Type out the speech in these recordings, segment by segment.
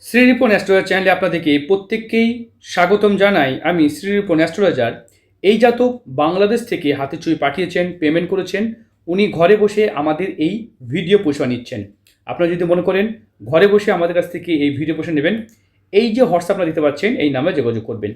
Shri Ripon astrologer চ্যানেলে আপনাদেরকে প্রত্যেককেই স্বাগতম জানাই। আমি শ্রীরিপন অ্যাস্ট্রোলজার। এই জাতক বাংলাদেশ থেকে হাতে চুই পাঠিয়েছেন, পেমেন্ট করেছেন। উনি ঘরে বসে আমাদের এই ভিডিও পরিষেবা নিচ্ছেন। আপনারা যদি মনে করেন ঘরে বসে আমাদের কাছ থেকে এই ভিডিও পরিষেবা নেবেন, এই যে হোয়াটসঅ্যাপ আপনারা দিতে পারছেন এই নামে যোগাযোগ করবেন।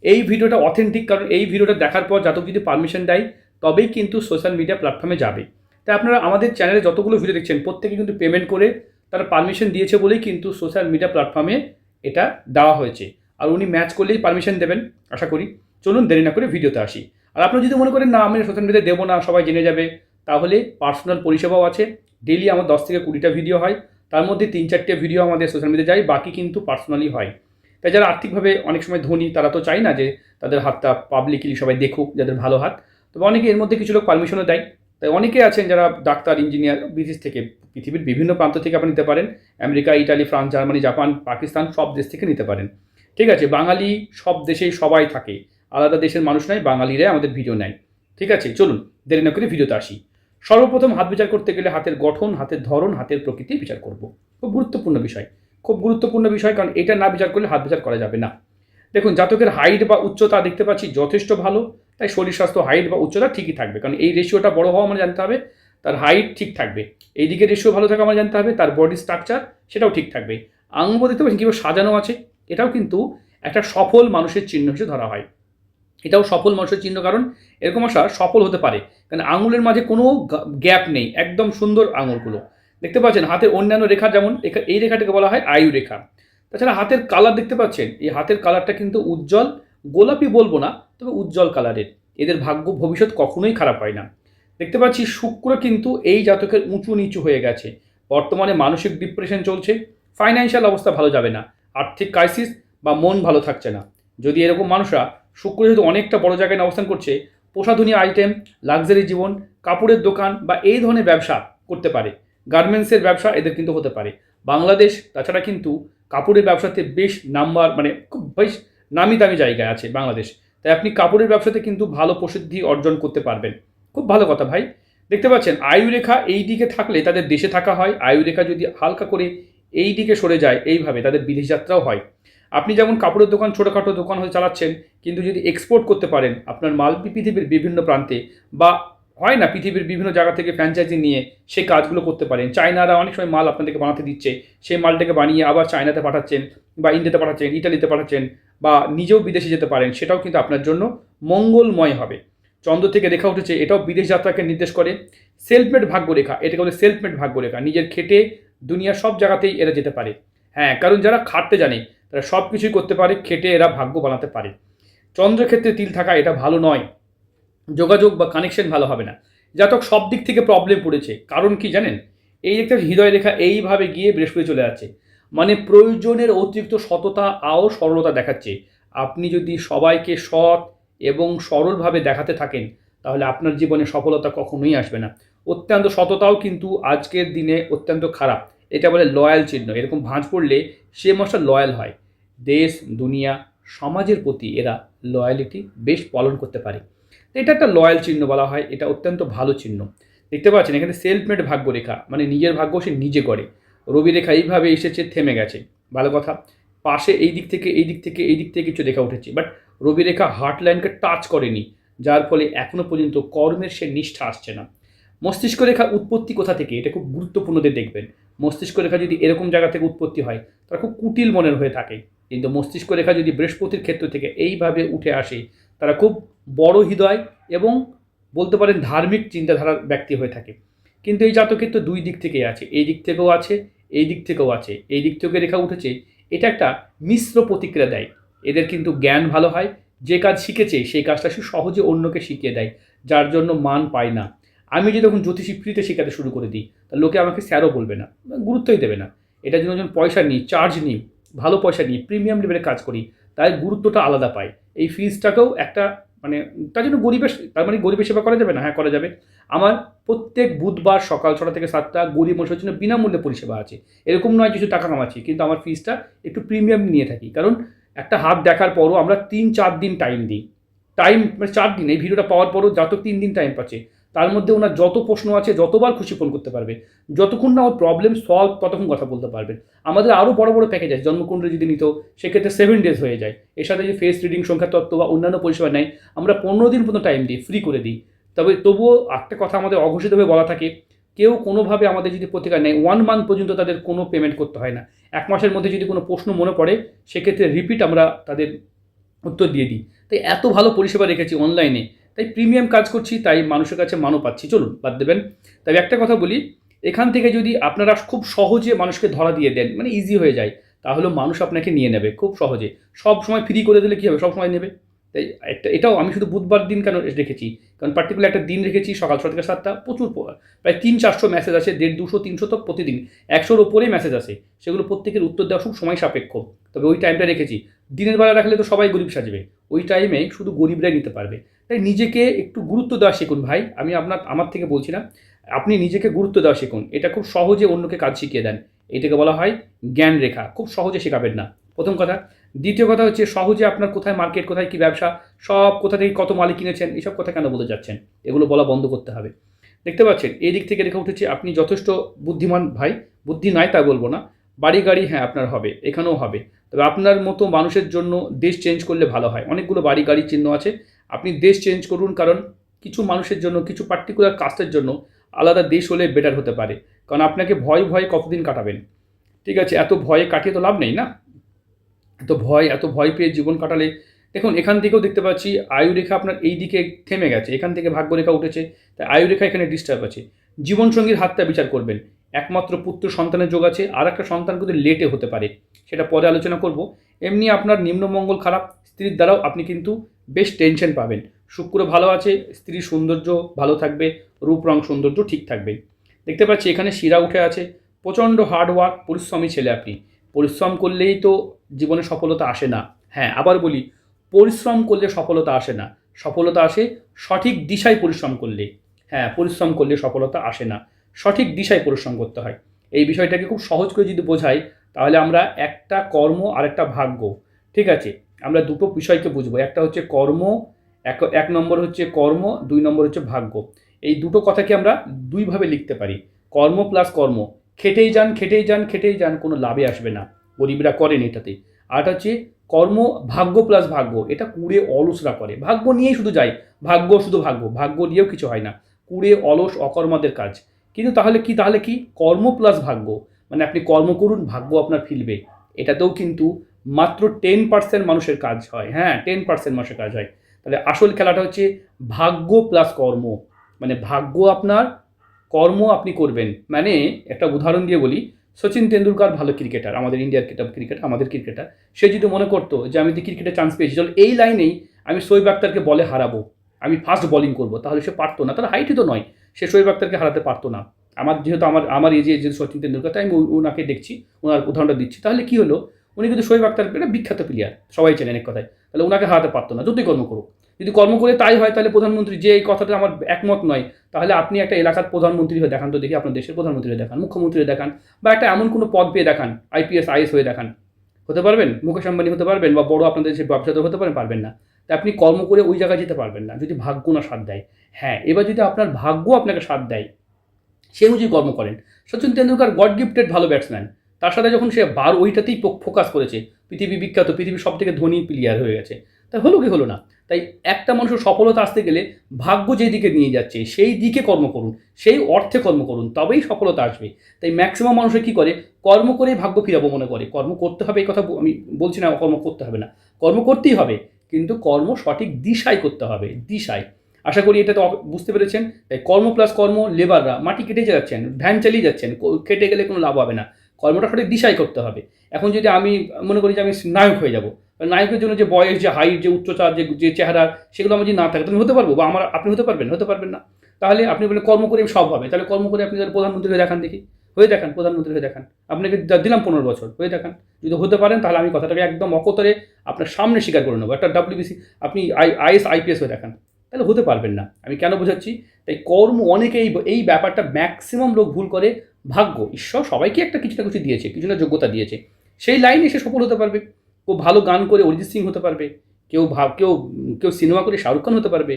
এই ভিডিওটা অথেন্টিক, কারণ এই ভিডিওটা দেখার পর জাতক যদি পারমিশন দেয় তবেই কিন্তু সোশ্যাল মিডিয়া প্ল্যাটফর্মে যাবে। তাই আপনারা আমাদের চ্যানেলে যতগুলো ভিডিও দেখছেন প্রত্যেকে কিন্তু পেমেন্ট করে তারা পারমিশন দিয়েছে বলেই কিন্তু সোশ্যাল মিডিয়া প্ল্যাটফর্মে এটা দেওয়া হয়েছে। আর উনি ম্যাচ করলেই পারমিশন দেবেন আশা করি। চলুন দেরি না করে ভিডিওতে আসি। আর আপনি যদি মনে করেন না আমি সোশ্যাল মিডিয়ায় দেবো না, সবাই জেনে যাবে, তাহলে পার্সোনাল পরিষেবাও আছে। ডেইলি আমার 10 থেকে 20টা ভিডিও হয়, তার মধ্যে 3-4টে ভিডিও আমাদের সোশ্যাল মিডিয়ায় যায়, বাকি কিন্তু পার্সোনালি হয়। তাই যারা আর্থিকভাবে অনেক সময় ধনী তারা তো চায় না যে তাদের হাতটা পাবলিকলি সবাই দেখুক, যাদের ভালো হাত। তবে অনেকে এর মধ্যে কিছু লোক পারমিশনও দেয়। তাই অনেকে আছেন যারা ডাক্তার, ইঞ্জিনিয়ার, বিদেশ থেকে, পৃথিবীর বিভিন্ন প্রান্ত থেকে আপনি নিতে পারেন। America, Italy, France, Germany, Japan, Pakistan সব দেশ থেকে নিতে পারেন। ঠিক আছে, বাঙালি সব দেশেই সবাই থাকে, আলাদা দেশের মানুষ নয়, বাঙালিরাই আমাদের ভিডিও নেয়। ঠিক আছে, চলুন দেরি না করে ভিডিওতে আসি। সর্বপ্রথম হাত বিচার করতে গেলে হাতের গঠন, হাতের ধরন, হাতের প্রকৃতি বিচার করব। খুব গুরুত্বপূর্ণ বিষয়, খুব গুরুত্বপূর্ণ বিষয়, কারণ এটা না বিচার করলে হাত বিচার করা যাবে না। দেখুন, জাতকের হাইট বা উচ্চতা দেখতে পাচ্ছি যথেষ্ট ভালো, তাই শরীর স্বাস্থ্য হাইট বা উচ্চতা ঠিকই থাকবে, কারণ এই রেশিওটা বড় হওয়া মানে জানতে হবে তার হাইট ঠিক থাকবে। এইদিকে রেশিও ভালো থাকা মানে জানতে হবে তার বডি স্ট্রাকচার সেটাও ঠিক থাকবে। আঙ্গুল দেখতে পাচ্ছেন কীভাবে সাজানো আছে, এটাও কিন্তু একটা সফল মানুষের চিহ্ন হিসেবে ধরা হয়। এটাও সফল মানুষের চিহ্ন, কারণ এরকম আসা সফল হতে পারে, কারণ আঙুলের মাঝে কোনো গ্যাপ নেই, একদম সুন্দর আঙুলগুলো দেখতে পাচ্ছেন। হাতের অন্যান্য রেখা যেমন এই রেখাটাকে বলা হয় আয়ু রেখা। তাছাড়া হাতের কালার দেখতে পাচ্ছেন, এই হাতের কালারটা কিন্তু উজ্জ্বল, গোলাপি বলবো না, তবে উজ্জ্বল কালারের। এদের ভাগ্য ভবিষ্যৎ কখনোই খারাপ হয় না। দেখতে পাচ্ছি শুক্র কিন্তু এই জাতকের উঁচু নিচু হয়ে গেছে। বর্তমানে মানসিক ডিপ্রেশন চলছে, ফাইন্যান্সিয়াল অবস্থা ভালো যাবে না, আর্থিক ক্রাইসিস বা মন ভালো থাকছে না। যদি এরকম মানুষরা, শুক্র যেহেতু অনেকটা বড় জায়গায় অবস্থান করছে, প্রসাধনী আইটেম, লাক্সারি জীবন, কাপড়ের দোকান বা এই ধরনের ব্যবসা করতে পারে। গার্মেন্টসের ব্যবসা এদের কিন্তু হতে পারে। বাংলাদেশ তাছাড়া কিন্তু কাপড়ের ব্যবসাতে বেশ নাম্বার, মানে খুব বেশ নামি দামি জায়গায় আছে বাংলাদেশ। তাই আপনি কাপড়ের ব্যবসাতে কিন্তু ভালো প্রসিদ্ধি অর্জন করতে পারবেন। খুব ভালো কথা ভাই। দেখতে পাচ্ছেন আয়ুরেখা এই দিকে থাকলে তাদের দেশে থাকা হয়, আয়ুরেখা যদি হালকা করে এই দিকে সরে যায় এইভাবে তাদের বিদেশ যাত্রাও হয়। আপনি যেমন কাপড়ের দোকান, ছোটোখাটো দোকান হয়ে চালাচ্ছেন, কিন্তু যদি এক্সপোর্ট করতে পারেন আপনার মাল পৃথিবীর বিভিন্ন প্রান্তে, বা হয় না পৃথিবীর বিভিন্ন জায়গা থেকে ফ্র্যাঞ্চাইজি নিয়ে সেই কাজগুলো করতে পারেন। চায়নারা অনেক সময় মাল আপনাদেরকে বানাতে দিচ্ছে, সেই মালটাকে বানিয়ে আবার চায়নাতে পাঠাচ্ছেন, বা ইন্ডিয়াতে পাঠাচ্ছেন, ইটালিতে পাঠাচ্ছেন, বা নিজেও বিদেশে যেতে পারেন, সেটাও কিন্তু আপনার জন্য মঙ্গলময় হবে। চন্দ্র থেকে রেখা উঠেছে, এটাও বিদেশ যাত্রাকে নির্দেশ করে। সেলফমেড ভাগ্যরেখা, এটাকে বলে সেলফমেড ভাগ্যরেখা। নিজের খেটে দুনিয়ার সব জায়গাতেই এরা যেতে পারে। হ্যাঁ, কারণ যারা খাটতে জানে তারা সব কিছুই করতে পারে, খেটে এরা ভাগ্য বানাতে পারে। চন্দ্রক্ষেত্রে তিল থাকা এটা ভালো নয়, যোগাযোগ বা কানেকশন ভালো হবে না। জাতক সব দিক থেকে প্রবলেম পড়েছে, কারণ কি জানেন? এই একটা হৃদয় রেখা এইভাবে গিয়ে বৃহস্পতি চলে যাচ্ছে, মানে প্রয়োজনের অতিরিক্ত সততা আর সরলতা দেখাচ্ছে। আপনি যদি সবাইকে সৎ এবং সরলভাবে দেখাতে থাকেন তাহলে আপনার জীবনে সফলতা কখনোই আসবে না। অত্যন্ত সততাও কিন্তু আজকের দিনে অত্যন্ত খারাপ, এটা বলে লয়াল চিহ্ন। এরকম ভাঁজ পড়লে সে মশা লয়াল হয়। দেশ, দুনিয়া, সমাজের প্রতি এরা লয়ালিটি বেশ পালন করতে পারে। এটা একটা লয়াল চিহ্ন বলা হয়, এটা অত্যন্ত ভালো চিহ্ন। দেখতে পাচ্ছেন এখানে সেলফমেড ভাগ্যরেখা, মানে নিজের ভাগ্য সে নিজে গড়ে। রবি রেখা এইভাবে এসেছে, থেমে গেছে, ভালো কথা। পাশে এই দিক থেকে এই দিক থেকে এই দিক থেকে কিছু রেখা উঠেছে, বাট রবি রেখা হার্ট লাইনকে টাচ করেনি, যার ফলে এখনো পর্যন্ত কর্মের সে নিষ্ঠা আসছে না। মস্তিষ্ক রেখা উৎপত্তি কোথা থেকে, এটা খুব গুরুত্বপূর্ণদের দেখবেন। মস্তিষ্ক রেখা যদি এরকম জায়গা থেকে উৎপত্তি হয় তারা খুব কুটিল মনের হয়ে থাকে, কিন্তু মস্তিষ্ক রেখা যদি বৃহস্পতির ক্ষেত্র থেকে এইভাবে উঠে আসে তারা খুব বড় হৃদয় এবং বলতে পারেন ধার্মিক চিন্তাধারার ব্যক্তি হয়ে থাকে। কিন্তু এই জাতকের তো দুই দিক থেকেই আছে, এই দিক থেকেও আছে, এই দিক থেকেও আছে। এই দিক থেকে রেখা উঠেছে, এটা একটা মিশ্র প্রতিক্রিয়া দেয়। এদের কিন্তু জ্ঞান ভালো হয়, যে কাজ শিখেছে সেই কাজটা সে সহজে অন্যকে শিখিয়ে দেয়, যার জন্য মান পায় না। আমি যদি তখন জ্যোতিষী ফ্রিতে শেখাতে শুরু করে দিই তা লোকে আমাকে স্যারও বলবে না, গুরুত্বই দেবে না। এটার জন্য যখন পয়সা নিই, চার্জ নিই, ভালো পয়সা নিই, প্রিমিয়াম লেভেলে কাজ করি, তাই গুরুত্বটা আলাদা পায়। এই ফিজটাকেও একটা, মানে তার জন্য গরিবের, তার মানে গরিবের সেবা করা যাবে না? হ্যাঁ, করা যাবে। আমার প্রত্যেক বুধবার সকাল 6টা থেকে 7টা গরিব মানুষের জন্য বিনামূল্যে পরিষেবা আছে। এরকম নয় কিছু টাকা কামাচ্ছি, কিন্তু আমার ফিজটা একটু প্রিমিয়াম নিয়ে থাকি, কারণ একটা হাত দেখার পরও আমরা 3-4 দিন টাইম দিই। টাইম মানে 4 দিন, এই ভিডিওটা পাওয়ার পরও জাতক 3 দিন টাইম পাচ্ছে, তার মধ্যে ওনার যত প্রশ্ন আছে যতবার খুশি ফোন করতে পারবে, যতক্ষণ না ওর প্রবলেম সলভ ততক্ষণ কথা বলতে পারবেন। আমাদের আরও বড় বড় প্যাকেজ আছে, জন্মকুণ্ডলী যদি নিত সেক্ষেত্রে 7 ডেজ হয়ে যায়। এর সাথে যে ফেস রিডিং, সংখ্যা তত্ত্ব বা অন্যান্য পরিষেবা নেয়, আমরা 15 দিন পর্যন্ত টাইম দিই, ফ্রি করে দিই। তবে তবুও একটা কথা আমাদের অঘোষিতভাবে বলা থাকে, কেউ কোনোভাবে আমাদের যদি প্রতিকার নেয় 1 মান্থ পর্যন্ত তাদের কোনো পেমেন্ট করতে হয় না। 1 মাসের মধ্যে যদি কোনো প্রশ্ন মনে পড়ে সেক্ষেত্রে রিপিট আমরা তাদের উত্তর দিয়ে দিই। তাই এত ভালো পরিষেবা রেখেছি অনলাইনে, তাই প্রিমিয়াম কাজ করছি, তাই মানুষের কাছে মানও পাচ্ছি। চলুন বাদ দেবেন। তবে একটা কথা বলি, এখান থেকে যদি আপনারা খুব সহজে মানুষকে ধরা দিয়ে দেন, মানে ইজি হয়ে যায়, তাহলে মানুষ আপনাকে নিয়ে নেবে খুব সহজে। সব সময় ফ্রি করে দিলে কী হবে, সব সময় নেবে। তাই এটাও আমি শুধু বুধবার দিন কেন রেখেছি, কারণ পার্টিকুলার একটা দিন রেখেছি, সকাল 6 থেকে 7টা, প্রচুর প্রায় 300-400 মেসেজ আসে, 150-200-300 তো প্রতিদিন 100-র ওপরেই মেসেজ আসে। সেগুলো প্রত্যেকের উত্তর দেওয়া খুব সময় সাপেক্ষ। তবে ওই টাইমটা রেখেছি। দিনের বেলা রাখলে তো সবাই গরিব সাজবে, ওই টাইমে শুধু গরিবরাই নিতে পারবে। তাই নিজেকে একটু গুরুত্ব দেওয়া শিখুন ভাই, আমি আমার থেকে বলছি না, আপনি নিজেকে গুরুত্ব দেওয়া শিখুন। এটা খুব সহজে অন্যকে কাজ শিখিয়ে দেন। এটাকে বলা হয় জ্ঞান রেখা, খুব সহজে শেখাবেন না, প্রথম কথা। দ্বিতীয় কথা হচ্ছে, সহজে আপনার কোথায় মার্কেট, কোথায় কী ব্যবসা, সব কোথা থেকে কত মালিক কিনেছেন, এসব কথা কেন বলে যাচ্ছেন, এগুলো বলা বন্ধ করতে হবে। দেখতে পাচ্ছেন এই দিক থেকে রেখা উঠেছে, আপনি যথেষ্ট বুদ্ধিমান ভাই। বুদ্ধি নাই তা বলবো না, বাড়ি গাড়ি হ্যাঁ আপনার হবে, এখানেও হবে। তবে আপনার মতো মানুষের জন্য দেশ চেঞ্জ করলে ভালো হয়। অনেকগুলো বাড়ি গাড়ির চিহ্ন আছে, আপনি দেশ চেঞ্জ করুন, কারণ কিছু মানুষের জন্য, কিছু পার্টিকুলার কাস্টের জন্য আলাদা দেশ হলে বেটার হতে পারে। কারণ আপনাকে ভয়ে কতদিন কাটাবেন, ঠিক আছে? এত ভয়ে কাটিয়ে তো লাভ নেই না। এত ভয় পেয়ে জীবন কাটালে, দেখুন এখান থেকেও দেখতে পাচ্ছি আয়ুরেখা আপনার এই দিকে থেমে গেছে, এখান থেকে ভাগ্যরেখা উঠেছে, তাই আয়ুরেখা এখানে ডিস্টার্ব আছে। জীবনসঙ্গীর হাতটা বিচার করবেন, একমাত্র পুত্র সন্তানের যোগ আছে, আর একটা সন্তান কিন্তু লেটে হতে পারে, সেটা পরে আলোচনা করব। এমনি আপনার নিম্নমঙ্গল খারাপ, স্ত্রীর দ্বারাও আপনি কিন্তু বেশ টেনশন পাবেন। শুক্র ভালো আছে, স্ত্রীর সৌন্দর্য ভালো থাকবে, রূপ রং সৌন্দর্য ঠিক থাকবে। দেখতে পাচ্ছি এখানে শিরা উঠে আছে, প্রচণ্ড হার্ডওয়ার্ক, পরিশ্রমী ছেলে আপনি। পরিশ্রম করলেই তো জীবনে সফলতা আসে না। হ্যাঁ, আবার বলি, পরিশ্রম করলে সফলতা আসে না, সফলতা আসে সঠিক দিশায় পরিশ্রম করলে। হ্যাঁ, পরিশ্রম করলে সফলতা আসে না, সঠিক দিশায় পরিশ্রম করতে হয়। এই বিষয়টাকে খুব সহজ করে যদি বোঝাই, তাহলে আমরা একটা কর্ম আর একটা ভাগ্য, ঠিক আছে, আমরা দুটো বিষয়কে বুঝবো। একটা হচ্ছে কর্ম, এক নম্বর হচ্ছে কর্ম, 2 নম্বর হচ্ছে ভাগ্য। এই দুটো কথাকে আমরা দুইভাবে লিখতে পারি, কর্ম প্লাস কর্ম। খেটেই যান, খেটেই যান, খেটেই যান, কোনো লাভে আসবে না, গরিবরা করেন এটাতে। আর হচ্ছে কর্ম, ভাগ্য প্লাস ভাগ্য, এটা কুড়ে অলসরা করে, ভাগ্য নিয়েই শুধু যায়, ভাগ্য শুধু ভাগ্য, ভাগ্য নিয়েও কিছু হয় না, কুড়ে অলস অকর্মাদের কাজ। কিন্তু তাহলে কি কর্ম প্লাস ভাগ্য, মানে আপনি কর্ম করুন, ভাগ্য আপনার ফিরবে। এটাতেও কিন্তু মাত্র 10% মানুষের কাজ হয়। হ্যাঁ, 10% মানুষের কাজ হয়। তাহলে আসল খেলাটা হচ্ছে ভাগ্য প্লাস কর্ম, মানে ভাগ্য আপনার, কর্ম আপনি করবেন। মানে একটা উদাহরণ দিয়ে বলি, সচিন তেন্ডুলকার ভালো ক্রিকেটার, আমাদের ইন্ডিয়ার ক্রিকেটার, আমাদের ক্রিকেটার। সে যদি মনে করতো যে আমি তো ক্রিকেটে চান্স পেয়েছি, চলো এই লাইনেই আমি শোয়েব আক্তারকে বলে হারাবো, আমি ফাস্ট বোলিং করবো, তাহলে সে পারতো না, তার হাইটই তো নয়, সে শোয়েব আক্তারকে হারাতে পারতো না। যেহেতু আমার এই যে সচিন তেন্ডুলকার, তাই আমি ওনাকে দেখছি, ওনার উদাহরণটা দিচ্ছি। তাহলে কি হলো, উনি কিন্তু শোয়েব আক্তার একটা বিখ্যাত প্লেয়ার, সবাই চেনেন এক কথায়, তাহলে ওনাকে হারাতে পারতো না যতই কর্ম করুক। যদি কর্ম করে তাই হয়, তাহলে প্রধানমন্ত্রী, যে এই কথাটা আমার একমত নয়, তাহলে আপনি একটা এলাকার প্রধানমন্ত্রী হয়ে দেখান তো দেখি, আপনার দেশের প্রধানমন্ত্রী হয়ে দেখান, মুখ্যমন্ত্রী হয়ে দেখান, বা একটা এমন কোনো পদ পেয়ে দেখান, IPS IAS হয়ে দেখান। হতে পারবেন? মুকেশ আম্বানি হতে পারবেন, বা বড় আপনাদের দেশের ব্যবসাদার হতে পারবেন না। তাই আপনি কর্ম করে ওই জায়গায় যেতে পারবেন না যদি ভাগ্য না সাথ দেয়। হ্যাঁ, এবার যদি আপনার ভাগ্য আপনাকে সাথ দেয়, সে অনুযায়ী কর্ম করেন। সচিন তেন্ডুলকার গড গিফটেড ভালো ব্যাটসম্যান, তার সাথে যখন সে ওইটাতেই ফোকাস করেছে, পৃথিবী বিখ্যাত, পৃথিবীর সব থেকে ধনী প্লেয়ার হয়ে গেছে, তাই হলো কি হলো না। তাই একটা মানুষের সফলতা আসতে গেলে ভাগ্য যেই দিকে নিয়ে যাচ্ছে সেই দিকে কর্ম করুন, সেই অর্থে কর্ম করুন, তবেই সফলতা আসবে। তাই ম্যাক্সিমাম মানুষের কী করে, কর্ম করেই ভাগ্য ফিরাবো মনে করে। কর্ম করতে হবে, এই কথা আমি বলছি না কর্ম করতে হবে না, কর্ম করতেই হবে, কিন্তু কর্ম সঠিক দিশায় করতে হবে, দিশায়। আশা করি এটা তো বুঝতে পেরেছেন। তাই কর্ম প্লাস কর্ম, লেবাররা মাটি কেটে যাচ্ছেন, ভ্যান চালিয়ে যাচ্ছেন, কেটে গেলে কোনো লাভ হবে না, কর্মটা সঠিক দিশায় করতে হবে। এখন যদি আমি মনে করি যে আমি নায়ক হয়ে যাব, নায়কের জন্য যে বয়স, যে হাইট, যে উচ্চতা, যে চেহারা, সেগুলো আমার যদি না থাকে, তুমি হতে পারবো, বা আপনি হতে পারবেন না। তাহলে আপনি বলেন কর্ম করে সব হবে, তাহলে কর্ম করে আপনি তাহলে প্রধানমন্ত্রী হয়ে দেখান দেখি, হয়ে দেখান, প্রধানমন্ত্রী হয়ে দেখান, আপনাকে দিলাম 15 বছর, হয়ে দেখান। যদি হতে পারেন তাহলে আমি কথাটাকে একদম অকতরে আপনার সামনে স্বীকার করে নেবো, একটা WBC আপনি IAS IPS হয়ে দেখান, তাহলে হতে পারবেন না। আমি কেন বোঝাচ্ছি, তাই কর্ম, অনেকে এই ব্যাপারটা ম্যাক্সিমাম লোক ভুল করে। ভাগ্য, ঈশ্বর সবাইকে একটা কিছু না কিছু দিয়েছে, কিছু না যোগ্যতা দিয়েছে, সেই লাইনে সে সফল হতে পারবে। কেউ ভালো গান করে অরিজিৎ সিং হতে পারবে, কেউ কেউ সিনেমা করে শাহরুখ খান হতে পারবে,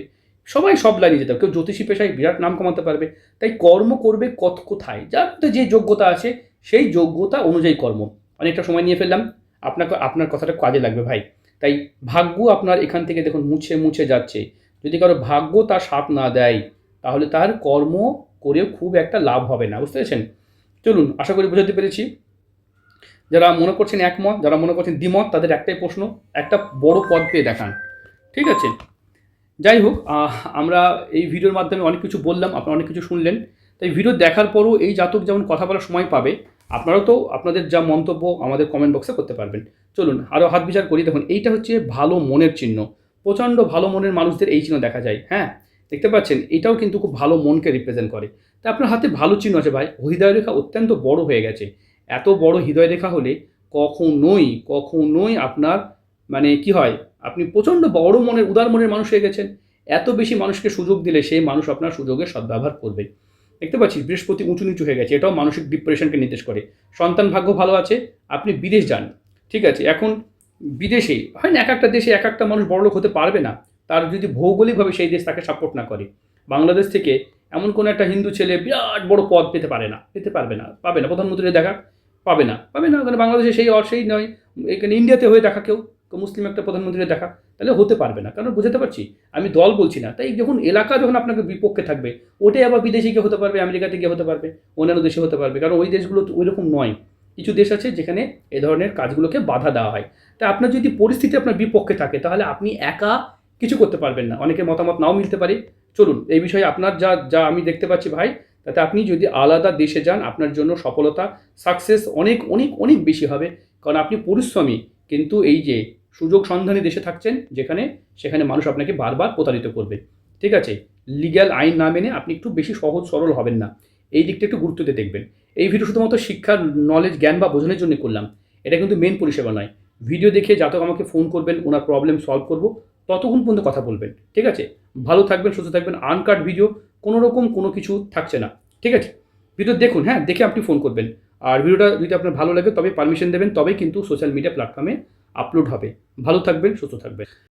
সবাই সব লাইনে যেতে হবে, কেউ জ্যোতিষী পেশায় বিরাট নাম কমাতে পারবে। তাই কর্ম করবে কোথায়, যার মধ্যে যে যোগ্যতা আছে সেই যোগ্যতা অনুযায়ী কর্ম। অনেকটা সময় নিয়ে ফেললাম, আপনার কথাটা কাজে লাগবে ভাই। তাই ভাগ্য আপনার এখান থেকে দেখুন মুছে মুছে যাচ্ছে। যদি কারো ভাগ্য তার সাথ না দেয় তাহলে তার কর্ম করেও খুব একটা লাভ হবে না, বুঝতে পেরেছেন? চলুন, আশা করি বোঝাতে পেরেছি। যারা মনে করছেন একমত, যারা মনে করছেন দ্বিমত, তাদের একটাই প্রশ্ন, একটা বড় পদ পেয়ে দেখান। ঠিক আছে? যাই হোক, আমরা এই ভিডিওর মাধ্যমে অনেক কিছু বললাম, আপনারা অনেক কিছু শুনলেন। তাই ভিডিও দেখার পরও এই জাতক যেমন কথা বলার সময় পাবে, আপনারাও তো আপনাদের যা মন্তব্য আমাদের কমেন্ট বক্সে করতে পারবেন। চলুন আরও হাত বিচার করি। দেখুন, এইটা হচ্ছে ভালো মনের চিহ্ন। প্রচণ্ড ভালো মনের মানুষদের এই চিহ্ন দেখা যায়। হ্যাঁ, দেখতে পাচ্ছেন, এটাও কিন্তু খুব ভালো মনকে রিপ্রেজেন্ট করে। তাই আপনার হাতে ভালো চিহ্ন আছে ভাই। হৃদয় রেখা অত্যন্ত বড় হয়ে গেছে। এত বড় হৃদয় রেখা হলে কখনোই আপনার মানে কি হয়, আপনি প্রচণ্ড বড় মনের উদার মনের মানুষ হয়ে গেছেন। এত বেশি মানুষকে সুযোগ দিলে সেই মানুষ আপনার সুযোগের সদ্ব্যবহার করবে। দেখতে পাচ্ছি বৃহস্পতি উঁচু নিচু হয়ে গেছে, এটাও মানসিক ডিপ্রেশনকে নির্দেশ করে। সন্তান ভাগ্য ভালো আছে, আপনি বিদেশ যান। ঠিক আছে, এখন বিদেশে হয় না, এক একটা দেশে এক একটা মানুষ বড়লোক হতে পারবে না, তার যদি ভৌগোলিকভাবে সেই দেশ তাকে সাপোর্ট না করে। বাংলাদেশ থেকে এমন কোনো একটা হিন্দু ছেলে বিরাট বড় পদ পাবে না, প্রধানমন্ত্রী দেখা পাবে না কারণ বাংলাদেশে সেই নয়। এখানে ইন্ডিয়াতে হয়ে দেখা কেউ মুসলিম একটা প্রধানমন্ত্রী দেখা, তাহলে হতে পারবে না। কারণ বুঝতে পারছি, আমি দল বলছি না। তাই যখন এলাকা যখন আপনাকে বিপক্ষে থাকবে, ওটাই আবার বিদেশে গিয়ে হতে পারবে, আমেরিকাতে গিয়ে হতে পারবে, অন্যান্য দেশে হতে পারবে। কারণ ওই দেশগুলো তো ওই রকম নয়। কিছু দেশ আছে যেখানে এ ধরনের কাজগুলোকে বাধা দেওয়া হয়। তাই আপনার যদি পরিস্থিতি আপনার বিপক্ষে থাকে তাহলে আপনি একা কিছু করতে পারবেন না, অনেকের মতামত নাও মিলতে পারে। চলুন, এই বিষয়ে আপনার যা যা আমি দেখতে পাচ্ছি ভাই, তাতে আপনি যদি আলাদা দেশে যান আপনার জন্য সফলতা, সাকসেস অনেক অনেক অনেক বেশি হবে। কারণ আপনি পরিশ্রমী, কিন্তু এই যে সুযোগ সন্ধানী দেশে থাকছেন সেখানে মানুষ আপনাকে বারবার প্রতারিত করবে। ঠিক আছে, লিগ্যাল আইন না মেনে আপনি একটু বেশি সহজ সরল হবেন না, এই দিকটা একটু গুরুত্ব দিয়ে দেখবেন। এই ভিডিও শুধুমাত্র শিক্ষার নলেজ জ্ঞান বা বোঝানোর জন্য করলাম, এটা কিন্তু মেন পরিষেবা নয়। ভিডিও দেখে জাতক আমাকে ফোন করবেন, ওনার প্রবলেম সলভ করব, ততক্ষণ পর্যন্ত কথা বলবেন। ঠিক আছে, ভালো থাকবেন, সুস্থ থাকবেন। আনকাট ভিডিও, কোনো রকম কোনো কিছু থাকছে না। ঠিক আছে, ভিডিও দেখুন, হ্যাঁ, দেখে আপনি ফোন করবেন। আর ভিডিওটা যদি আপনার ভালো লাগে তবে পারমিশন দেবেন, তবেই কিন্তু সোশ্যাল মিডিয়া প্ল্যাটফর্মে আপলোড হবে। ভালো থাকবেন, সুস্থ থাকবেন।